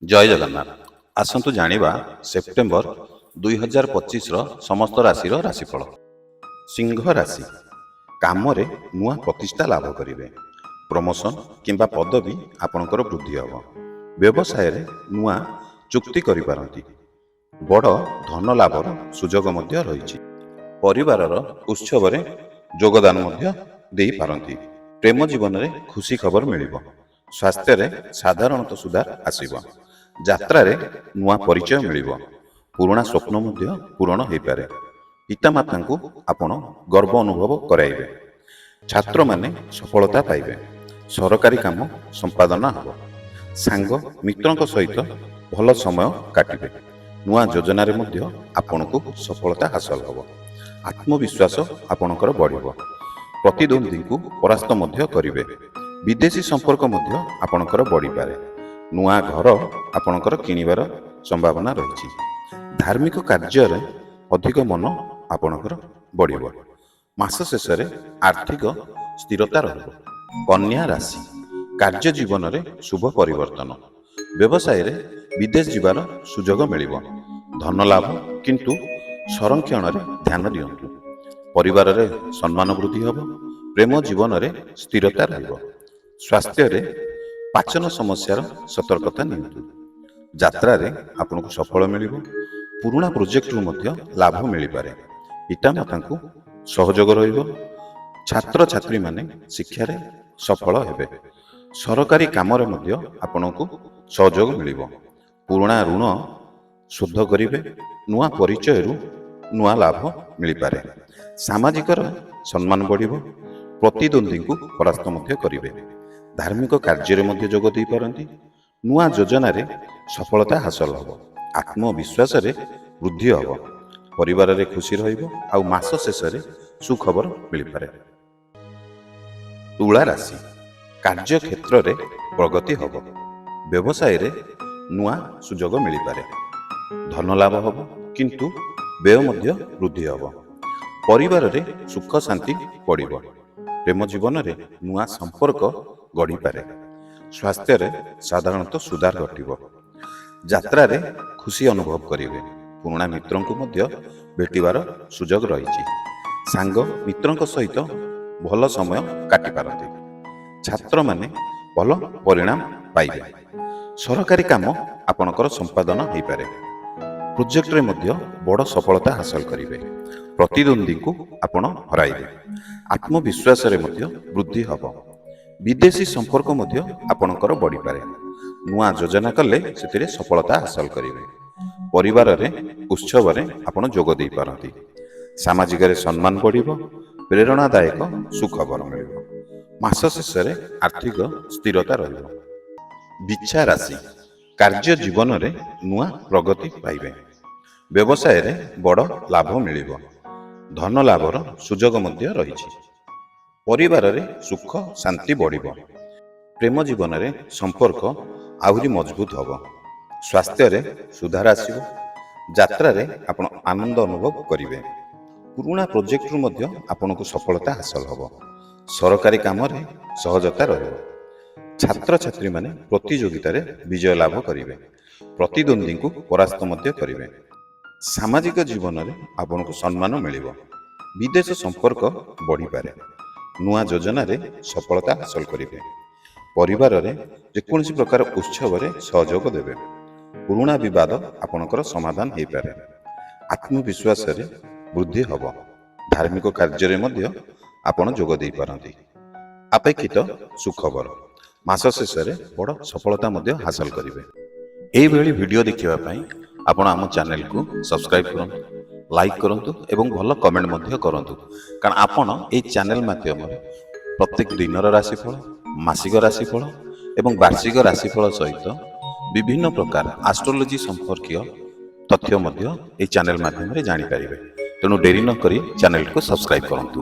जय जगन्नाथ। आसंतु जानिबा सेप्टेम्बर 2025 समस्त राशि राशिफल। सिंह राशि कामरे नुआ प्रतिष्ठा लाभ करेंगे। प्रमोशन किंबा पदवी आपणकर वृद्धि हम। व्यवसाय नुआ चुक्ति करिपारंती। बड़ धन लाभर सुजोग मध्य रही। परिवारर उत्सव योगदान मध्य देई पारंती। प्रेम जीवन में खुशी खबर मिलिबो। स्वास्थ्य रे साधारणतः सुधार आसीबो। यात्रा रे नुआ परिचय मिलिबो। पुराना स्वप्न मध्य पूरण हो पारे। पितामाता को आपण गर्व अनुभव कराइबे। छात्र माने सफलता पाइबे। सरकारी काम संपादन हम। सांग मित्रक सहित भल समय काटिबे। नुआ योजना रे मध्य आपण को सफलता हासिल हम। आत्मविश्वास आपणकर बढ़िबो। प्रतिद्वंदी को परास्त मध्य करिवे। विदेशी संपर्क मध्य आपणकर बढ़ी पारे। नुआ घर आपणकर किनिबार संभावना रही। धार्मिक कार्य रे अधिक मन आपणकर बढ़िबो। मास शेष रे आर्थिक स्थिरता रहिबो। कन्या राशि कार्य जीवन रे शुभ परिवर्तन। व्यवसाय रे विदेश जीवार सुजोग मिलिबो। धन लाभ किंतु संरक्षण रे ध्यान दियंतु। परिवार रे सम्मान वृद्धि हम। प्रेम जीवन रे स्थिरता रहिबो। स्वास्थ्य रे पाचन समस्यार सतर्कता नियंतु। यात्रा रे आपनको सफल मिलिबो। पुराना प्रोजेक्ट रु मध्य लाभ मिली पारे। पितामाता को सहयोग रहिबो। छात्र छात्री माने शिक्षा रे सफल हेबे। सरकारी काम रे मध्य आपनको सहयोग मिलिबो। पुराना ऋण शोध करिवे। नुआ परिचय रु नुआ लाभ मिली पारे। सामाजिक सम्मान बढ़िबो। प्रतिद्वंदी को परास्त मध्य करिवे। धार्मिक कार्य मध्य जोग दे पारंती। नुआ योजना रे सफलता हासिल हम। आत्मविश्वास रे वृद्धि हम। परिवार रे खुशी रहिबो। आ मास शेष रे सुखबर मिली पारे। तुला राशि कार्य क्षेत्र रे प्रगति हम। व्यवसाय रे नुआ सुजोग मिली पारे। धन लाभ हम किंतु व्यय मध्य वृद्धि हम। परिवार रे सुख शांति पड़िबो। प्रेम जीवन रे नुआ संपर्क गढ़ी पारे। स्वास्थ्य रे साधारणतः सुधार घटिबो। यात्रा रे खुशी अनुभव करिवे। पुराना मित्रन को मध्य भेटिबार सुजोग रही। सांग मित्रन सहित भल समय काटि पारते। छात्र माने भल परिणाम पाइबे। सरकारी काम आपणकर संपादन हो पारे। प्रोजेक्ट रे मध्य बड़ सफलता हासिल करिवे। प्रतिद्वंदी को आपण हराइबे। आत्मविश्वास रे मध्य वृद्धि हम। विदेशी संपर्क मध्य आपणकर बढ़ी पारे। नुआ योजना कले सेतिरे सफलता हासिल करिवे। परिवार रे उत्सव रे आपण जोग दे पारंती। सामाजिक रे सम्मान बढ़िबो। प्रेरणादायक सुखबर मिलिबो। मास शेष रे आर्थिक स्थिरता रहिबो। बिच्छा राशि कार्य जीवन रे नुआ प्रगति पाइबे। व्यवसाय रे बड़ लाभ मिलिबो। धन लाभर सुजोग मध्य रही। परिवार रे सुख शांति बढ़िबो। प्रेम जीवन रे संपर्क आहुरी मजबूत हम। स्वास्थ्य रे सुधार आसीबो। यात्रा रे आपण आनंद अनुभव करिवे। पुराना प्रोजेक्ट रु मध्य आपनको सफलता हासिल हम। सरकारी काम रे सहजता रहिबो। छात्र छात्री माने प्रतियोगिता रे विजय लाभ करिवे। प्रतिद्वंदी को परास्त मध्य करिवे। सामाजिक जीवन रे आपनको सम्मान मिलिबो। विदेश संपर्क बढ़ी पारे। नुआ योजना रे सफलता हासिल करिवे। परिवार रे जेकोनसी प्रकार उत्सव रे सहयोग देबे। पुराना विवाद आपणकर समाधान हो पारे। आत्मविश्वास रे वृद्धि हम। धार्मिक कार्य रे मध्य आपण जोग दे पारंती। अपेक्षित सुखबर मास शेष रे बड़ सफलता मध्य हासिल करिवे। एई भली वीडियो देखिबा पई आपण आम चैनल को सब्सक्राइब करंतु, लाइक करंतु एवं भल कमेंट मध्य करंतु। कारण आपण एई चैनल माध्यम प्रत्येक दिनर राशिफल, मासिक राशिफल एवं वार्षिक राशिफल सहित विभिन्न प्रकार एस्ट्रोलॉजी संपर्कीय तथ्य मध्य एई चैनल माध्यम रे जानि पारिबे। तेणु डेरी न करी चैनल को सब्सक्राइब करंतु।